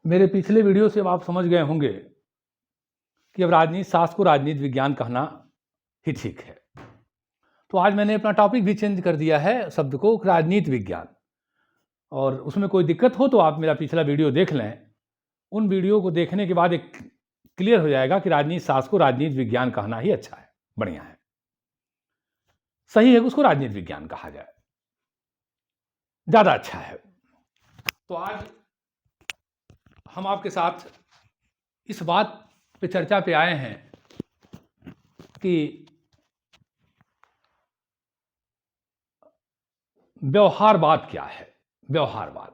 मेरे पिछले वीडियो से अब आप समझ गए होंगे कि अब राजनीति शास्त्र को राजनीति विज्ञान कहना ही ठीक है। तो आज मैंने अपना टॉपिक भी चेंज कर दिया है, शब्द को राजनीति विज्ञान। और उसमें कोई दिक्कत हो तो आप मेरा पिछला वीडियो देख लें। उन वीडियो को देखने के बाद एक क्लियर हो जाएगा कि राजनीति शास्त्र को राजनीति विज्ञान कहना ही अच्छा है, बढ़िया है, सही है कि उसको राजनीति विज्ञान कहा जाए, ज़्यादा अच्छा है। तो आज हम आपके साथ इस बात पे चर्चा पे आए हैं कि व्यवहारवाद क्या है। व्यवहारवाद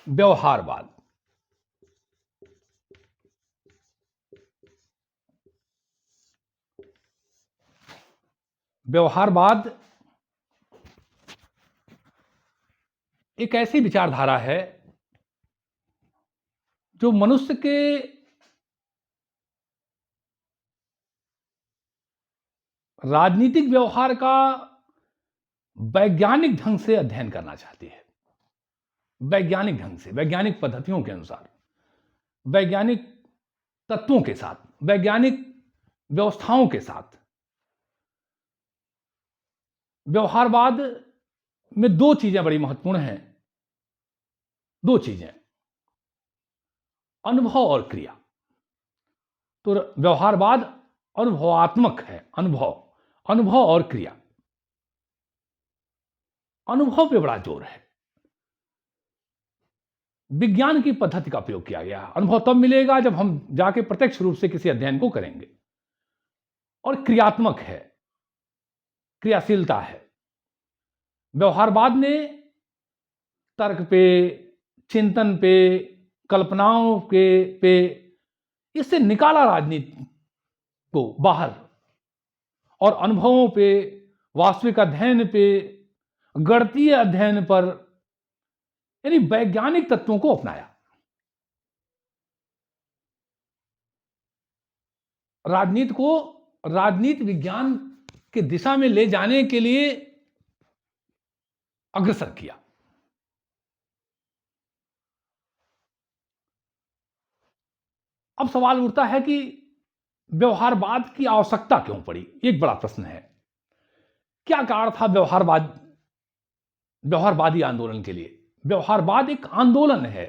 व्यवहारवाद व्यवहारवाद एक ऐसी विचारधारा है जो मनुष्य के राजनीतिक व्यवहार का वैज्ञानिक ढंग से अध्ययन करना चाहती है। वैज्ञानिक ढंग से, वैज्ञानिक पद्धतियों के अनुसार, वैज्ञानिक तत्वों के साथ, वैज्ञानिक व्यवस्थाओं के साथ। व्यवहारवाद में दो चीजें बड़ी महत्वपूर्ण हैं, दो चीजें, अनुभव और क्रिया। तो व्यवहारवाद अनुभवात्मक है, अनुभव और क्रिया। अनुभव पे बड़ा जोर है, विज्ञान की पद्धति का उपयोग किया गया। अनुभव तब मिलेगा जब हम जाके प्रत्यक्ष रूप से किसी अध्ययन को करेंगे। और क्रियात्मक है, क्रियाशीलता है। व्यवहारवाद ने तर्क पे, चिंतन पे, कल्पनाओं पे इससे निकाला राजनीति को बाहर, और अनुभवों पे, वास्तविक अध्ययन पे, गणितीय अध्ययन पर, यानी वैज्ञानिक तत्वों को अपनाया। राजनीति को राजनीति विज्ञान की दिशा में ले जाने के लिए अग्रसर किया। अब सवाल उठता है कि व्यवहारवाद की आवश्यकता क्यों पड़ी। एक बड़ा प्रश्न है, क्या कारण था व्यवहारवादी आंदोलन के लिए। व्यवहारवाद एक आंदोलन है,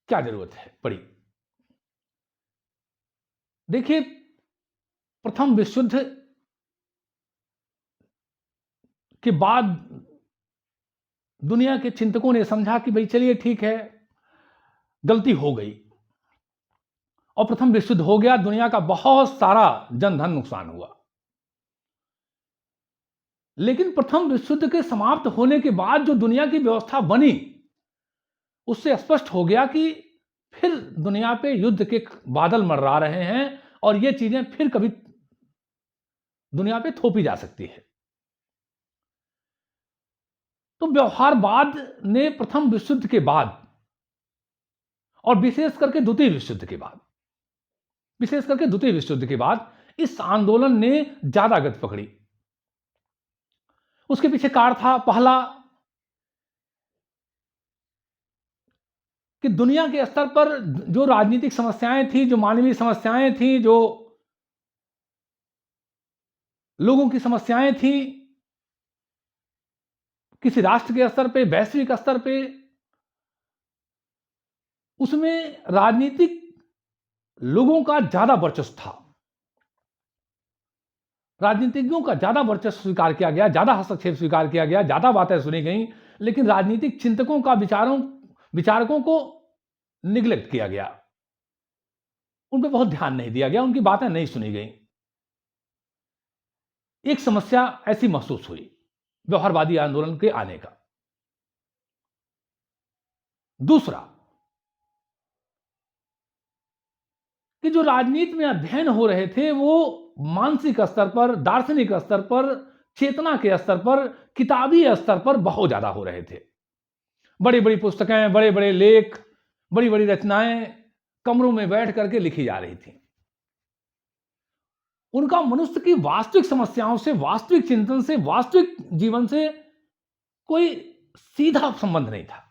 क्या जरूरत है पड़ी। देखिए, प्रथम विश्व युद्ध के बाद दुनिया के चिंतकों ने समझा कि भाई चलिए ठीक है, गलती हो गई, और प्रथम विश्व युद्ध हो गया, दुनिया का बहुत सारा जनधन नुकसान हुआ। लेकिन प्रथम विश्व युद्ध के समाप्त होने के बाद जो दुनिया की व्यवस्था बनी, उससे स्पष्ट हो गया कि फिर दुनिया पे युद्ध के बादल मंडरा रहे हैं, और ये चीजें फिर कभी दुनिया पे थोपी जा सकती है। तो व्यवहारवाद ने प्रथम विश्व युद्ध के बाद, और विशेष करके द्वितीय विश्व युद्ध के बाद इस आंदोलन ने ज्यादा गति पकड़ी। उसके पीछे कारण था, पहला कि दुनिया के स्तर पर जो राजनीतिक समस्याएं थी, जो मानवीय समस्याएं थी, जो लोगों की समस्याएं थी, किसी राष्ट्र के स्तर पे, वैश्विक स्तर पे, उसमें राजनीतिक लोगों का ज्यादा वर्चस्व था। राजनीतिज्ञों का ज्यादा वर्चस्व स्वीकार किया गया, ज्यादा हस्तक्षेप स्वीकार किया गया, ज्यादा बातें सुनी गई, लेकिन राजनीतिक चिंतकों का विचारकों को निग्लेक्ट किया गया, उन पर बहुत ध्यान नहीं दिया गया, उनकी बातें नहीं सुनी गई। एक समस्या ऐसी महसूस हुई व्यवहारवादी आंदोलन के आने का। दूसरा कि जो राजनीति में अध्ययन हो रहे थे वो मानसिक स्तर पर, दार्शनिक स्तर पर, चेतना के स्तर पर, किताबी स्तर पर बहुत ज्यादा हो रहे थे। बड़ी बड़ी पुस्तकें, बड़े बड़े लेख, बड़ी बड़ी रचनाएं कमरों में बैठ करके लिखी जा रही थी। उनका मनुष्य की वास्तविक समस्याओं से, वास्तविक चिंतन से, वास्तविक जीवन से कोई सीधा संबंध नहीं था।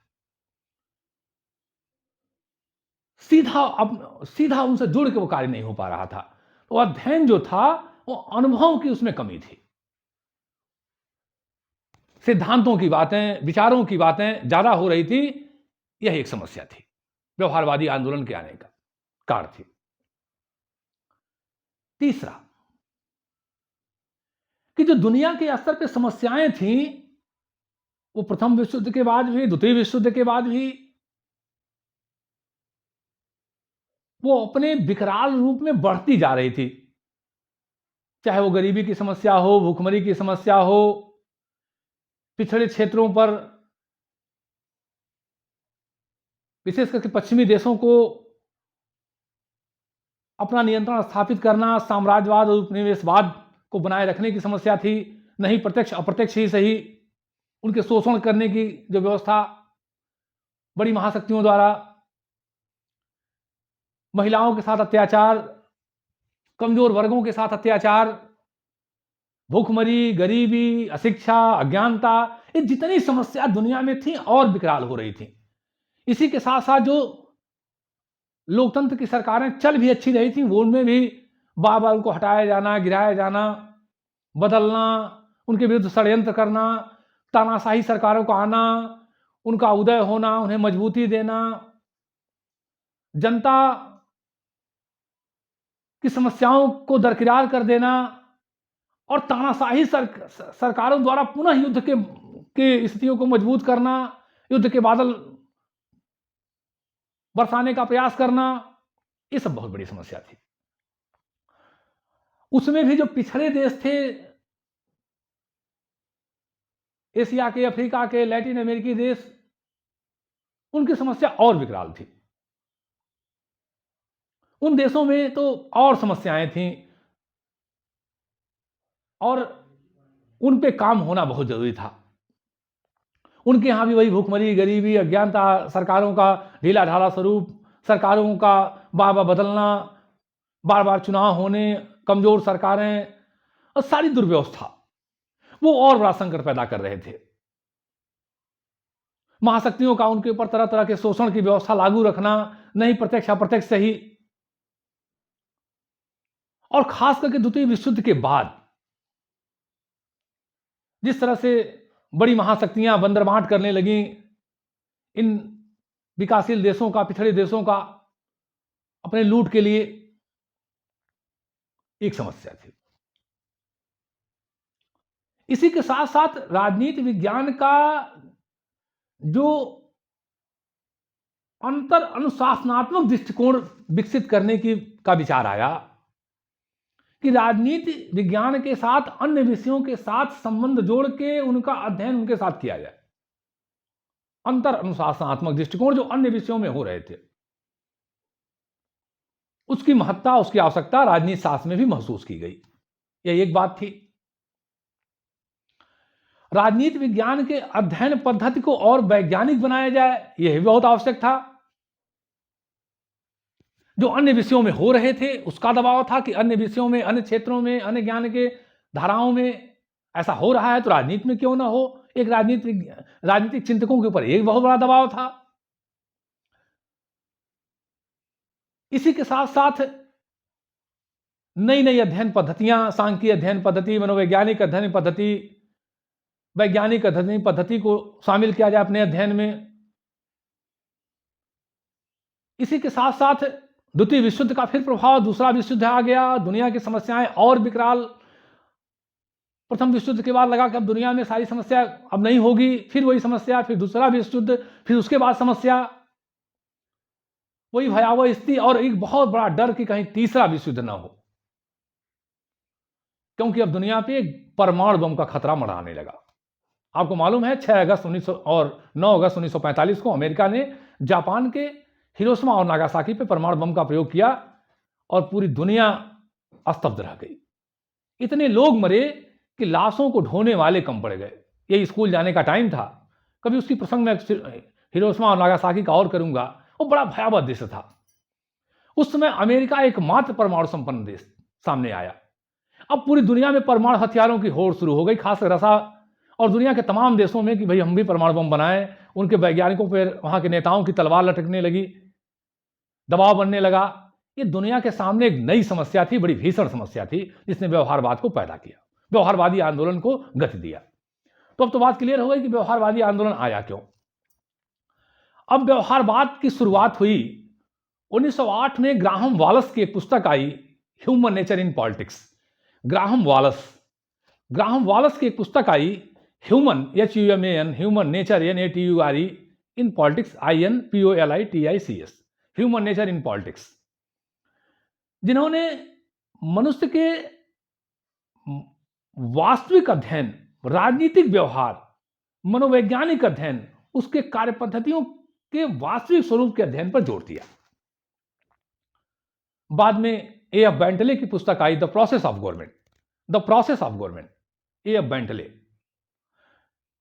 सीधा उनसे जुड़ के वो कार्य नहीं हो पा रहा था। तो अध्ययन जो था वो अनुभव की उसमें कमी थी। सिद्धांतों की बातें, विचारों की बातें ज्यादा हो रही थी, यह एक समस्या थी, व्यवहारवादी आंदोलन के आने का कारण थी। तीसरा कि जो दुनिया के स्तर पे समस्याएं थी, वो प्रथम विश्व युद्ध के बाद भी, द्वितीय विश्व युद्ध के बाद भी वो अपने विकराल रूप में बढ़ती जा रही थी। चाहे वो गरीबी की समस्या हो, भूखमरी की समस्या हो, पिछड़े क्षेत्रों पर विशेष करके पश्चिमी देशों को अपना नियंत्रण स्थापित करना, साम्राज्यवाद और उपनिवेशवाद को बनाए रखने की समस्या थी। नहीं प्रत्यक्ष अप्रत्यक्ष ही सही, उनके शोषण करने की जो व्यवस्था बड़ी महाशक्तियों द्वारा, महिलाओं के साथ अत्याचार, कमजोर वर्गों के साथ अत्याचार, भूखमरी, गरीबी, अशिक्षा, अज्ञानता, ये जितनी समस्या दुनिया में थी और विकराल हो रही थी। इसी के साथ साथ जो लोकतंत्र की सरकारें चल भी अच्छी रही थी, वो उनमें भी बार बार उनको हटाया जाना, गिराया जाना, बदलना, उनके विरुद्ध षड्यंत्र करना, तानाशाही सरकारों का आना, उनका उदय होना, उन्हें मजबूती देना, जनता की समस्याओं को दरकिनार कर देना और तानाशाही सरकारों द्वारा पुनः युद्ध के स्थितियों को मजबूत करना, युद्ध के बादल बरसाने का प्रयास करना, ये सब बहुत बड़ी समस्या थी। उसमें भी जो पिछड़े देश थे, एशिया के, अफ्रीका के, लैटिन अमेरिकी देश, उनकी समस्या और विकराल थी। उन देशों में तो और समस्याएं थीं और उन पे काम होना बहुत जरूरी था। उनके यहां भी वही भूखमरी, गरीबी, अज्ञानता, सरकारों का ढीला ढाला स्वरूप, सरकारों का बार बार बदलना, बार बार चुनाव होने, कमजोर सरकारें और सारी दुर्व्यवस्था, वो और बड़ा संकट पैदा कर रहे थे। महाशक्तियों का उनके ऊपर तरह तरह के शोषण की व्यवस्था लागू रखना, नहीं प्रत्यक्ष अप्रत्यक्ष सही, और खास करके द्वितीय विश्व युद्ध के बाद जिस तरह से बड़ी महाशक्तियां बंदरबांट करने लगी इन विकासशील देशों का, पिछड़े देशों का, अपने लूट के लिए, एक समस्या थी। इसी के साथ साथ राजनीति विज्ञान का जो अंतर अनुशासनात्मक दृष्टिकोण विकसित करने का विचार आया कि राजनीति विज्ञान के साथ अन्य विषयों के साथ संबंध जोड़ के उनका अध्ययन उनके साथ किया जाए। अंतर अनुशासनात्मक दृष्टिकोण जो अन्य विषयों में हो रहे थे, उसकी महत्ता, उसकी आवश्यकता राजनीति शास्त्र में भी महसूस की गई। यह एक बात थी। राजनीति विज्ञान के अध्ययन पद्धति को और वैज्ञानिक बनाया जाए, यह भी बहुत आवश्यक था। जो अन्य विषयों में हो रहे थे उसका दबाव था कि अन्य विषयों में, अन्य क्षेत्रों में, अन्य ज्ञान के धाराओं में ऐसा हो रहा है तो राजनीति में क्यों ना हो। एक राजनीतिक चिंतकों के ऊपर एक बहुत बड़ा दबाव था। इसी के साथ साथ नई नई अध्ययन पद्धतियां, सांख्यिकीय अध्ययन पद्धति, मनोवैज्ञानिक अध्ययन पद्धति, वैज्ञानिक अध्ययन पद्धति को शामिल किया जाए अपने अध्ययन में। इसी के साथ साथ द्वितीय विश्व युद्ध का फिर प्रभाव, दूसरा विश्व युद्ध आ गया, दुनिया की समस्याएं और विकराल। प्रथम विश्व युद्ध के बाद लगा कि अब दुनिया में सारी समस्या अब नहीं होगी, फिर वही समस्या, फिर दूसरा विश्व युद्ध, फिर उसके बाद समस्या, वही भयावह स्थिति और एक बहुत बड़ा डर कि कहीं तीसरा विश्व युद्ध ना हो, क्योंकि अब दुनिया पे परमाणु बम का खतरा मंडराने लगा। आपको मालूम है 6 अगस्त 1900 और 9 अगस्त 1945 को अमेरिका ने जापान के हिरोशिमा और नागासाकी पे परमाणु बम का प्रयोग किया और पूरी दुनिया स्तब्ध रह गई। इतने लोग मरे कि लाशों को ढोने वाले कम पड़ गए। यही स्कूल जाने का टाइम था, कभी उसकी प्रसंग में हिरोशिमा और नागासाकी का और करूंगा। वो बड़ा भयावह दृश्य था। उस समय अमेरिका एकमात्र परमाणु संपन्न देश सामने आया। अब पूरी दुनिया में परमाणु हथियारों की होड़ शुरू हो गई, खासकर रसा और दुनिया के तमाम देशों में कि भाई हम भी परमाणु बम बनाएं। उनके वैज्ञानिकों पर, वहां के नेताओं की तलवार लटकने लगी। दबाव बनने लगा। ये दुनिया के सामने एक नई समस्या थी, बड़ी भीषण समस्या थी, जिसने व्यवहारवाद को पैदा किया, व्यवहारवादी आंदोलन को गति दिया। तो अब तो बात क्लियर हो गई कि व्यवहारवादी आंदोलन आया क्यों। अब व्यवहारवाद की शुरुआत हुई 1908 में। ग्राहम वालस की एक पुस्तक आई, human nature in politics. Graham Wallas की एक पुस्तक आई, human HUMAN, human nature NATURE in politics, INPOLITICS, human nature in politics, जिन्होंने मनुष्य के वास्तविक अध्ययन, राजनीतिक व्यवहार, मनोवैज्ञानिक अध्ययन, उसके कार्य पद्धतियों के वास्तविक स्वरूप के अध्ययन पर जोर दिया। बाद में A.F. बेंटले की पुस्तक आई, the process of government, A.F. Bentley.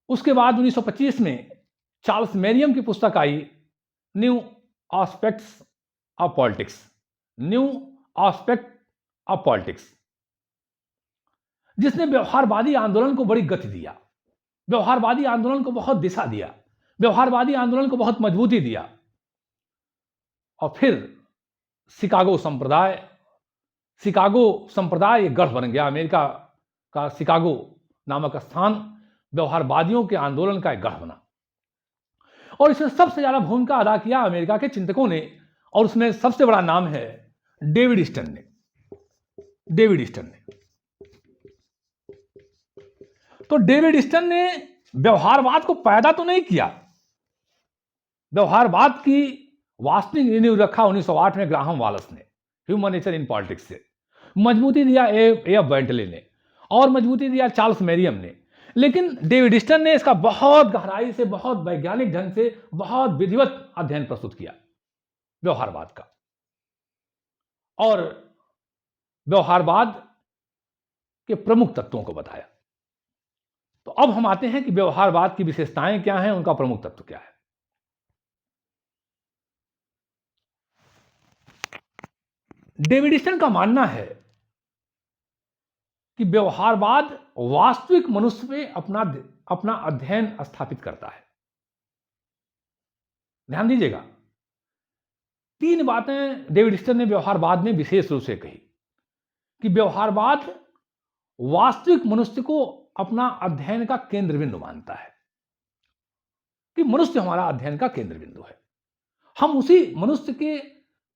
उसके बाद 1925 में चार्ल्स मेरियम की पुस्तक आई, न्यू एस्पेक्ट्स ऑफ पॉलिटिक्स, जिसने व्यवहारवादी आंदोलन को बड़ी गति दिया, व्यवहारवादी आंदोलन को बहुत दिशा दिया, व्यवहारवादी आंदोलन को बहुत मजबूती दिया। और फिर शिकागो संप्रदाय एक गढ़ बन गया। अमेरिका का शिकागो नामक स्थान व्यवहारवादियों के आंदोलन का एक गढ़ बना, और इसमें सबसे ज्यादा भूमिका अदा किया अमेरिका के चिंतकों ने, और उसमें सबसे बड़ा नाम है डेविड ईस्टन ने। तो डेविड ईस्टन ने व्यवहारवाद को पैदा तो नहीं किया, व्यवहारवाद की वास्तविक नींव रखा 1908 में ग्राहम वालस ने, ह्यूमन नेचर इन पॉलिटिक्स से। मजबूती दिया A.F. बेंटले ने, और मजबूती दिया चार्ल्स मेरियम ने। लेकिन डेविड ईस्टन ने इसका बहुत गहराई से, बहुत वैज्ञानिक ढंग से, बहुत विधिवत अध्ययन प्रस्तुत किया व्यवहारवाद का, और व्यवहारवाद के प्रमुख तत्वों को बताया। तो अब हम आते हैं कि व्यवहारवाद की विशेषताएं क्या हैं, उनका प्रमुख तत्व क्या है। डेविड ईस्टन का मानना है कि व्यवहारवाद वास्तविक मनुष्य पे अपना अध्ययन स्थापित करता है। ध्यान दीजिएगा, 3 बातें डेविड ईस्टन ने व्यवहारवाद में विशेष रूप से कही कि व्यवहारवाद वास्तविक मनुष्य को अपना अध्ययन का केंद्र बिंदु मानता है, कि मनुष्य हमारा अध्ययन का केंद्र बिंदु है, हम उसी मनुष्य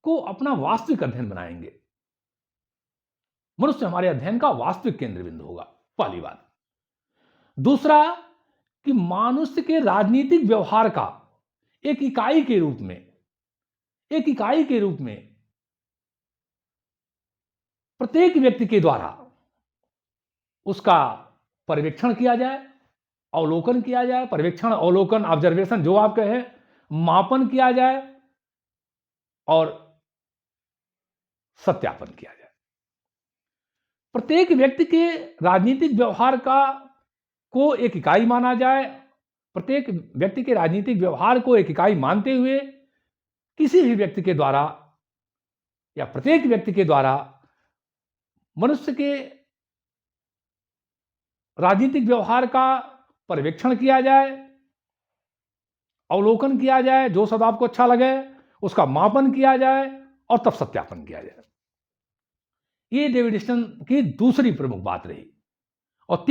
को अपना वास्तविक अध्ययन बनाएंगे, मनुष्य हमारे अध्ययन का वास्तविक केंद्र बिंदु होगा, पहली बात। दूसरा, कि मनुष्य के राजनीतिक व्यवहार का एक इकाई के रूप में प्रत्येक व्यक्ति के द्वारा उसका पर्यवेक्षण किया जाए, अवलोकन किया जाए, पर्यवेक्षण, अवलोकन, ऑब्जर्वेशन जो आप कहें, मापन किया जाए और सत्यापन किया जाए। प्रत्येक व्यक्ति के राजनीतिक व्यवहार को एक इकाई माना जाए, प्रत्येक व्यक्ति के राजनीतिक व्यवहार को एक इकाई मानते हुए किसी भी व्यक्ति के द्वारा या प्रत्येक व्यक्ति के द्वारा मनुष्य के राजनीतिक व्यवहार का पर्यवेक्षण किया जाए, अवलोकन किया जाए, जो शब्द आपको अच्छा लगे, उसका मापन किया जाए और तब सत्यापन किया जाए। ये डेविड ईस्टन की दूसरी प्रमुख बात रही। और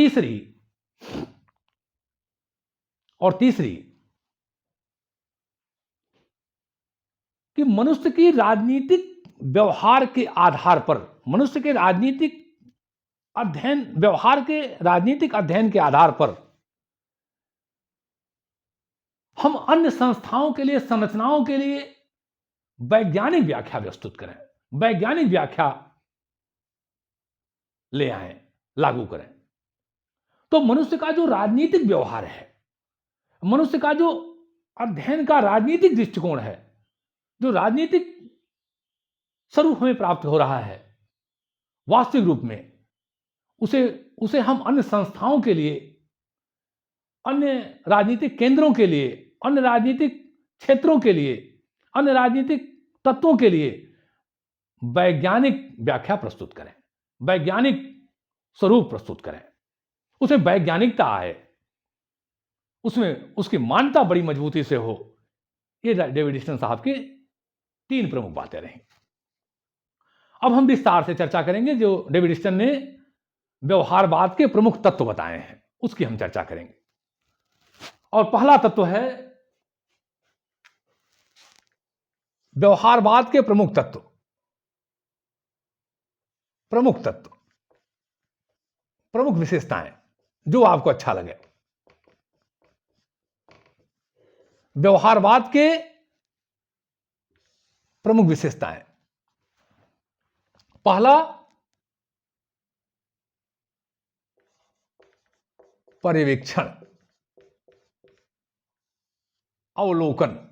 तीसरी कि मनुष्य की राजनीतिक व्यवहार के आधार पर, मनुष्य के राजनीतिक अध्ययन के आधार पर हम अन्य संस्थाओं के लिए, संरचनाओं के लिए वैज्ञानिक व्याख्या प्रस्तुत करें, वैज्ञानिक व्याख्या ले आए, लागू करें। तो मनुष्य का जो राजनीतिक व्यवहार है, मनुष्य का जो अध्ययन का राजनीतिक दृष्टिकोण है, जो राजनीतिक स्वरूप हमें प्राप्त हो रहा है वास्तविक रूप में, उसे हम अन्य संस्थाओं के लिए, अन्य राजनीतिक केंद्रों के लिए, अन्य राजनीतिक क्षेत्रों के लिए, अन्य राजनीतिक तत्वों के लिए वैज्ञानिक व्याख्या प्रस्तुत करें, वैज्ञानिक स्वरूप प्रस्तुत करें, उसमें वैज्ञानिकता आए, उसमें उसकी मान्यता बड़ी मजबूती से हो। ये डेविड ईस्टन साहब की तीन प्रमुख बातें रहीं। अब हम विस्तार से चर्चा करेंगे जो डेविड स्टन ने व्यवहारवाद के प्रमुख तत्व बताए हैं, उसकी हम चर्चा करेंगे। और पहला तत्व है व्यवहारवाद के प्रमुख तत्व। प्रमुख विशेषताएं जो आपको अच्छा लगे। व्यवहारवाद के प्रमुख विशेषताएं। पहला, पर्यवेक्षण, अवलोकन।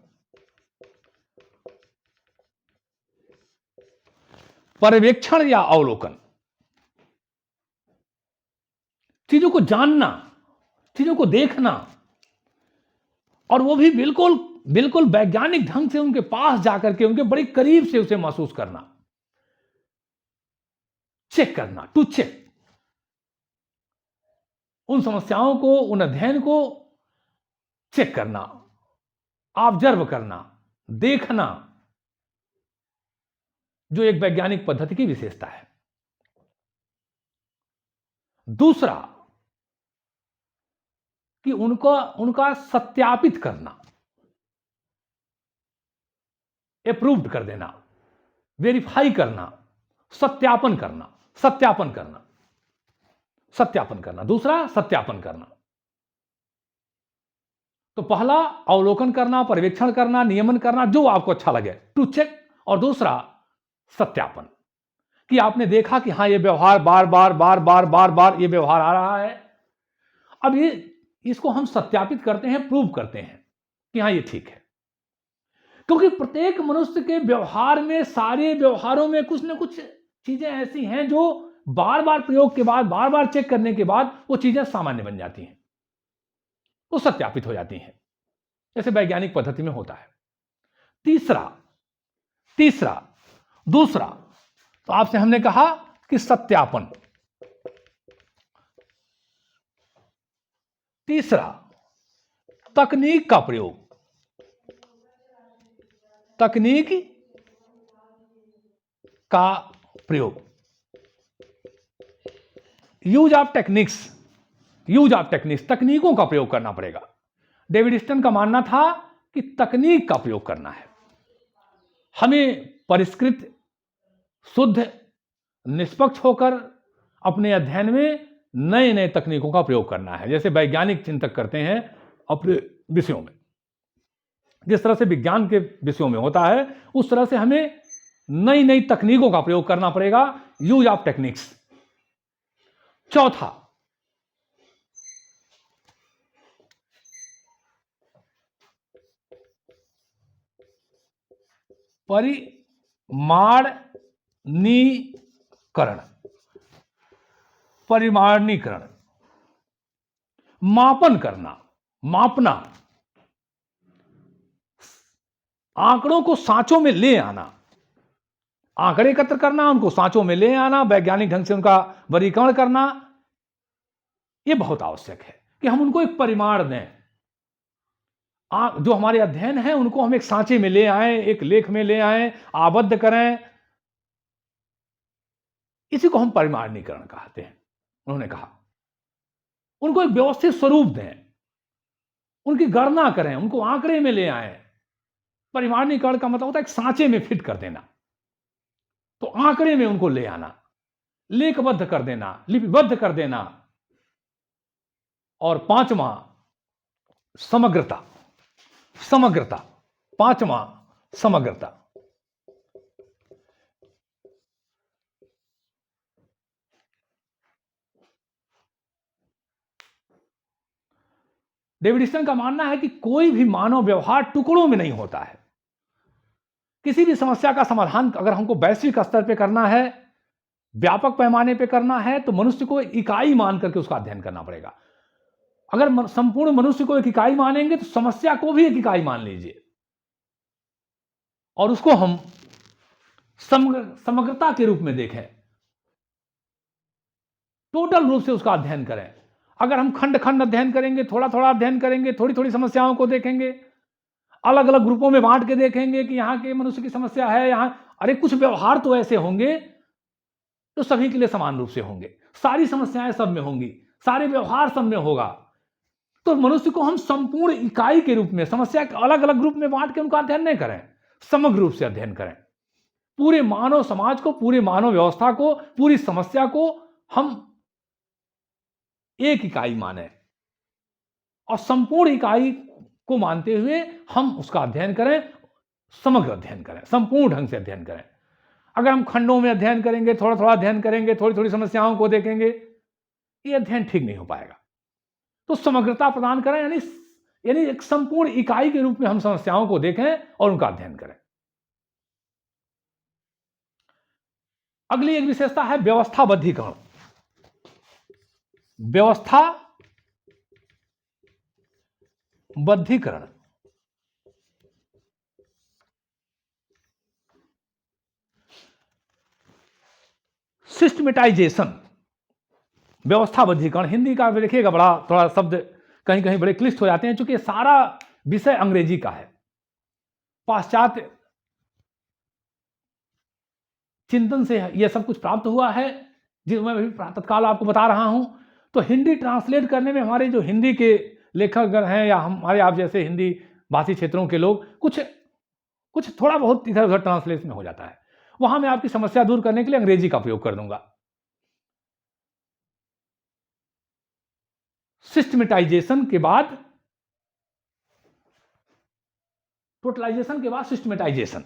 पर्यवेक्षण या अवलोकन, चीजों को जानना, चीजों को देखना, और वो भी बिल्कुल बिल्कुल वैज्ञानिक ढंग से उनके पास जाकर के उनके बड़े करीब से उसे महसूस करना, चेक करना, टू चेक। उन समस्याओं को, उन अध्ययन को चेक करना, ऑब्जर्व करना, देखना, जो एक वैज्ञानिक पद्धति की विशेषता है। दूसरा कि उनका सत्यापित करना, अप्रूव्ड कर देना, वेरीफाई करना, सत्यापन करना। दूसरा, सत्यापन करना। तो पहला अवलोकन करना, पर्यवेक्षण करना, नियमन करना, जो आपको अच्छा लगे, टू चेक। और दूसरा, सत्यापन, कि आपने देखा कि हां ये व्यवहार बार बार ये व्यवहार आ रहा है। अब इसको हम सत्यापित करते हैं, प्रूव करते हैं कि हां ये ठीक है। क्योंकि प्रत्येक मनुष्य के व्यवहार में, सारे व्यवहारों में कुछ ना कुछ चीजें ऐसी हैं जो बार बार प्रयोग के बाद, बार बार चेक करने के बाद वो चीजें सामान्य बन जाती हैं, वो सत्यापित हो जाती हैं, जैसे वैज्ञानिक पद्धति में होता है। दूसरा, तो आपसे हमने कहा कि सत्यापन। तीसरा, तकनीक का प्रयोग। यूज ऑफ टेक्निक्स, तकनीकों का प्रयोग करना पड़ेगा। डेविड स्टन का मानना था कि तकनीक का प्रयोग करना है, हमें परिष्कृत, शुद्ध, निष्पक्ष होकर अपने अध्ययन में नए नए तकनीकों का प्रयोग करना है। जैसे वैज्ञानिक चिंतक करते हैं अपने विषयों में, जिस तरह से विज्ञान के विषयों में होता है, उस तरह से हमें नई नई तकनीकों का प्रयोग करना पड़ेगा, यूज ऑफ टेक्निक्स। चौथा, परिमाणीकरण, मापन करना, मापना, आंकड़ों को सांचों में ले आना, आंकड़े एकत्र करना, उनको सांचों में ले आना, वैज्ञानिक ढंग से उनका वर्गीकरण करना, यह बहुत आवश्यक है कि हम उनको एक परिमाण दें। जो हमारे अध्ययन है उनको हम एक सांचे में ले आए, एक लेख में ले आए, आबद्ध करें, इसी को हम परिमाणीकरण कहते हैं। उन्होंने कहा उनको एक व्यवस्थित स्वरूप दें, उनकी गणना करें, उनको आंकड़े में ले आए। परिमाणीकरण का मतलब होता है एक सांचे में फिट कर देना, तो आंकड़े में उनको ले आना, लेखबद्ध कर देना, लिपिबद्ध कर देना। और पांचवा, समग्रता। पांचवा, समग्रता। डेविड स्टन का मानना है कि कोई भी मानव व्यवहार टुकड़ों में नहीं होता है। किसी भी समस्या का समाधान अगर हमको वैश्विक स्तर पे करना है, व्यापक पैमाने पे करना है, तो मनुष्य को इकाई मान करके उसका अध्ययन करना पड़ेगा। अगर संपूर्ण मनुष्य को एक इकाई मानेंगे तो समस्या को भी एक इकाई मान लीजिए, और उसको हम समग्रता के रूप में देखें, टोटल रूप से उसका अध्ययन करें। अगर हम खंड खंड अध्ययन करेंगे, थोड़ा थोड़ा अध्ययन करेंगे, थोड़ी थोड़ी समस्याओं को देखेंगे, अलग अलग ग्रुपों में बांट के देखेंगे कि यहाँ के मनुष्य की समस्या है, यहाँ अरे कुछ व्यवहार तो ऐसे होंगे तो सभी के लिए समान रूप से होंगे, सारी समस्याएं सब में होंगी, सारे व्यवहार सब में होगा। तो मनुष्य को हम संपूर्ण इकाई के रूप में, समस्या के अलग अलग ग्रुप में बांट के उनका अध्ययन नहीं करें, समग्र रूप से अध्ययन करें। पूरे मानव समाज को, पूरे मानव व्यवस्था को, पूरी समस्या को हम एक इकाई माने और संपूर्ण इकाई को मानते हुए हम उसका अध्ययन करें, समग्र अध्ययन करें, संपूर्ण ढंग से अध्ययन करें। अगर हम खंडों में अध्ययन करेंगे, थोड़ा थोड़ा अध्ययन करेंगे, थोड़ी थोड़ी समस्याओं को देखेंगे, ये अध्ययन ठीक नहीं हो पाएगा। तो समग्रता प्रदान करें, यानी एक संपूर्ण इकाई के रूप में हम समस्याओं को देखें और उनका अध्ययन करें। अगली एक विशेषता है व्यवस्थाबद्धीकरण। व्यवस्थाबद्धीकरण सिस्टमेटाइजेशन, व्यवस्थाबद्धीकरण। हिंदी का देखिएगा बड़ा थोड़ा शब्द कहीं कहीं बड़े क्लिष्ट हो जाते हैं, क्योंकि सारा विषय अंग्रेजी का है। पाश्चात्य चिंतन से यह सब कुछ प्राप्त हुआ है, जिस मैं अभी तत्काल आपको बता रहा हूं। तो हिंदी ट्रांसलेट करने में हमारे जो हिंदी के लेखक हैं या हमारे आप जैसे हिंदी भाषी क्षेत्रों के लोग कुछ थोड़ा बहुत इधर उधर ट्रांसलेशन हो जाता है। वहां मैं आपकी समस्या दूर करने के लिए अंग्रेजी का प्रयोग कर दूंगा। सिस्टमेटाइजेशन के बाद टोटलाइजेशन के बाद सिस्टमेटाइजेशन।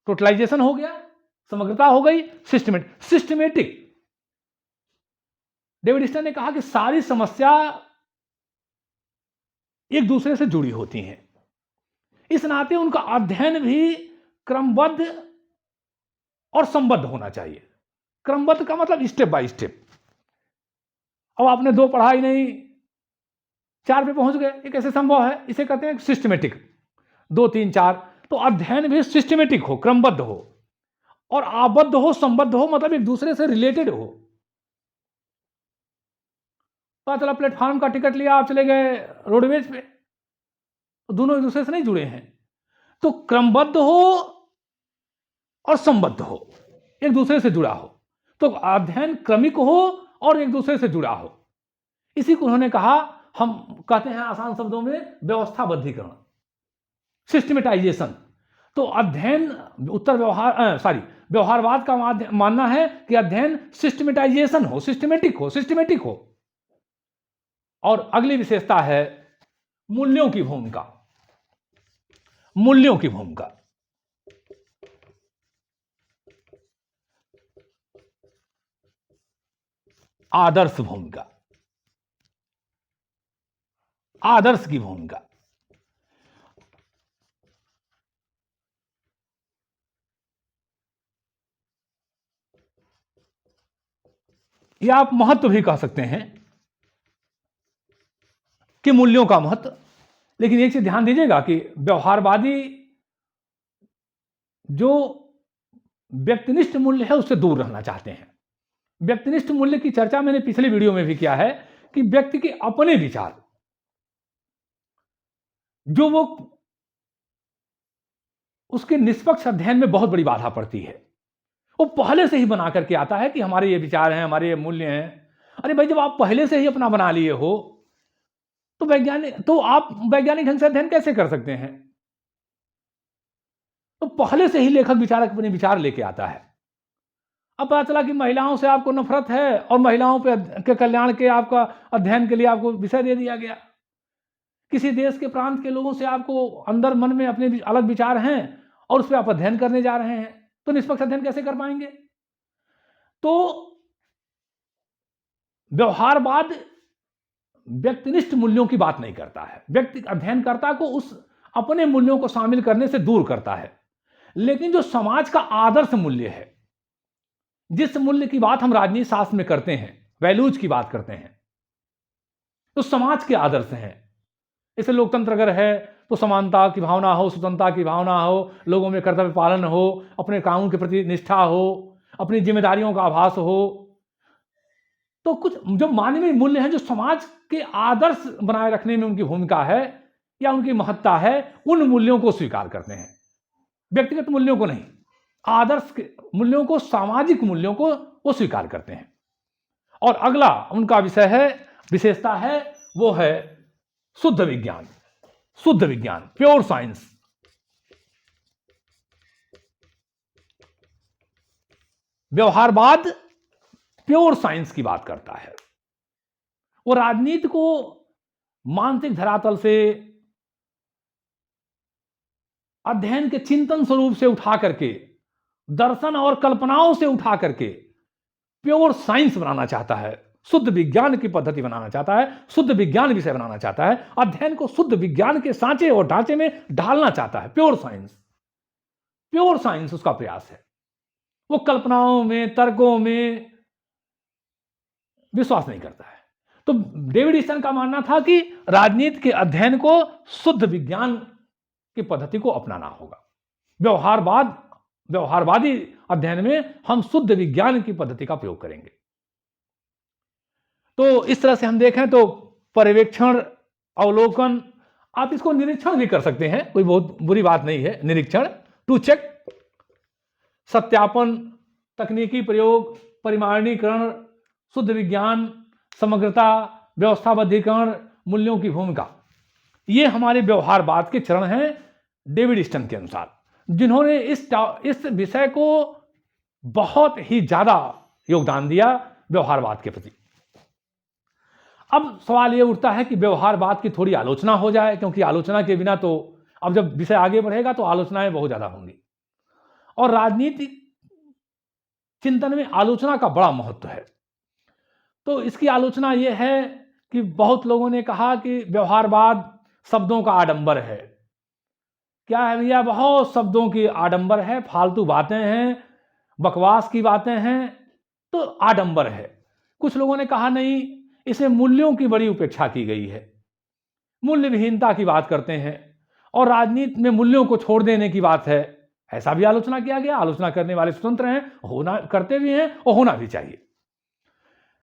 टोटलाइजेशन हो गया, समग्रता हो गई, सिस्टमेटिक। डेविड स्टर्न ने कहा कि सारी समस्या एक दूसरे से जुड़ी होती हैं, इस नाते उनका अध्ययन भी क्रमबद्ध और संबद्ध होना चाहिए। क्रमबद्ध का मतलब स्टेप बाय स्टेप। अब आपने 2 पढ़ा ही नहीं, 4 पे पहुंच गए, ये कैसे संभव है? इसे कहते हैं सिस्टमेटिक। 2 3 4। तो अध्ययन भी सिस्टमेटिक हो, क्रमबद्ध हो, और आबद्ध हो, संबद्ध हो, मतलब एक दूसरे से रिलेटेड हो। पता चला प्लेटफॉर्म का टिकट लिया, आप चले गए रोडवेज पे, तो दोनों एक दूसरे से नहीं जुड़े हैं। तो क्रमबद्ध हो और संबद्ध हो, एक दूसरे से जुड़ा हो। तो अध्ययन क्रमिक हो और एक दूसरे से जुड़ा हो। इसी को उन्होंने कहा, हम कहते हैं आसान शब्दों में, व्यवस्थाबद्धीकरण, सिस्टमेटाइजेशन। तो अध्ययन व्यवहारवाद का मानना है कि अध्ययन सिस्टमेटाइजेशन हो, सिस्टमेटिक हो। और अगली विशेषता है मूल्यों की भूमिका। आदर्श की भूमिका। या आप महत्व भी कह सकते हैं कि मूल्यों का महत्व। लेकिन एक चीज ध्यान दीजिएगा कि व्यवहारवादी जो व्यक्तिनिष्ठ मूल्य है उससे दूर रहना चाहते हैं। व्यक्तिनिष्ठ मूल्य की चर्चा मैंने पिछले वीडियो में भी किया है कि व्यक्ति के अपने विचार जो वो उसके निष्पक्ष अध्ययन में बहुत बड़ी बाधा पड़ती है। वो पहले से ही बना करके आता है कि हमारे ये विचार हैं, हमारे ये मूल्य हैं। अरे भाई, जब आप पहले से ही अपना बना लिए हो तो आप वैज्ञानिक ढंग से अध्ययन कैसे कर सकते हैं? तो पहले से ही लेखक विचारक अपने विचार लेके आता है। अब पता चला कि महिलाओं से आपको नफरत है और महिलाओं के कल्याण के आपका अध्ययन के लिए आपको विषय दे दिया गया। किसी देश के प्रांत के लोगों से आपको अंदर मन में अपने अलग विचार हैं और उस पर आप अध्ययन करने जा रहे हैं, तो निष्पक्ष अध्ययन कैसे कर पाएंगे? तो व्यवहारवाद व्यक्तिनिष्ठ मूल्यों की बात नहीं करता है। व्यक्ति अध्ययनकर्ता को उस अपने मूल्यों को शामिल करने से दूर करता है। लेकिन जो समाज का आदर्श मूल्य है, जिस मूल्य की बात हम राजनीति शास्त्र में करते हैं, वैल्यूज की बात करते हैं, तो समाज के आदर्श हैं। जैसे लोकतंत्र अगर है तो समानता की भावना हो, स्वतंत्रता की भावना हो, लोगों में कर्तव्य पालन हो, अपने कानून के प्रति निष्ठा हो, अपनी जिम्मेदारियों का आभास हो। तो कुछ जो मानवीय मूल्य हैं, जो समाज के आदर्श बनाए रखने में उनकी भूमिका है, या उनकी महत्ता है, उन मूल्यों को स्वीकार करते हैं, व्यक्तिगत मूल्यों को नहीं, आदर्श के मूल्यों को, सामाजिक मूल्यों को वो स्वीकार करते हैं। और अगला उनका विषय है, विशेषता है, वो है शुद्ध विज्ञान। शुद्ध विज्ञान, प्योर साइंस। व्यवहारवाद प्योर साइंस की बात करता है। वो राजनीति को मानसिक धरातल से, अध्ययन के चिंतन स्वरूप से उठा करके, दर्शन और कल्पनाओं से उठा करके प्योर साइंस बनाना चाहता है, शुद्ध विज्ञान की पद्धति बनाना चाहता है, शुद्ध विज्ञान विषय बनाना चाहता है, अध्ययन को शुद्ध विज्ञान के सांचे और ढांचे में ढालना चाहता है। प्योर साइंस, प्योर साइंस उसका प्रयास है। वो कल्पनाओं में, तर्कों में विश्वास नहीं करता है। तो डेविड ईस्टन का मानना था कि राजनीति के अध्ययन को शुद्ध विज्ञान की पद्धति को अपनाना होगा। व्यवहारवादी अध्ययन में हम शुद्ध विज्ञान की पद्धति का प्रयोग करेंगे। तो इस तरह से हम देखें तो पर्यवेक्षण, अवलोकन, आप इसको निरीक्षण भी कर सकते हैं, कोई बहुत बुरी बात नहीं है। निरीक्षण, टू चेक, सत्यापन, तकनीकी प्रयोग, परिमाणीकरण, शुद्ध विज्ञान, समग्रता, व्यवस्थाबद्धीकरण, मूल्यों की भूमिका, ये हमारे व्यवहारवाद के चरण हैं डेविड ईस्टन के अनुसार, जिन्होंने इस विषय को बहुत ही ज्यादा योगदान दिया व्यवहारवाद के प्रति। अब सवाल यह उठता है कि व्यवहारवाद की थोड़ी आलोचना हो जाए, क्योंकि आलोचना के बिना तो, अब जब विषय आगे बढ़ेगा तो आलोचनाएं बहुत ज्यादा होंगी, और राजनीतिक चिंतन में आलोचना का बड़ा महत्व है। तो इसकी आलोचना यह है कि बहुत लोगों ने कहा कि व्यवहारवाद शब्दों का आडंबर है। क्या है भैया, बहुत शब्दों की आडंबर है, फालतू बातें हैं, बकवास की बातें हैं, तो आडंबर है। कुछ लोगों ने कहा नहीं, इसमें मूल्यों की बड़ी उपेक्षा की गई है, मूल्य विहीनता की बात करते हैं, और राजनीति में मूल्यों को छोड़ देने की बात है, ऐसा भी आलोचना किया गया। आलोचना करने वाले स्वतंत्र हैं, होना करते भी हैं और होना भी चाहिए।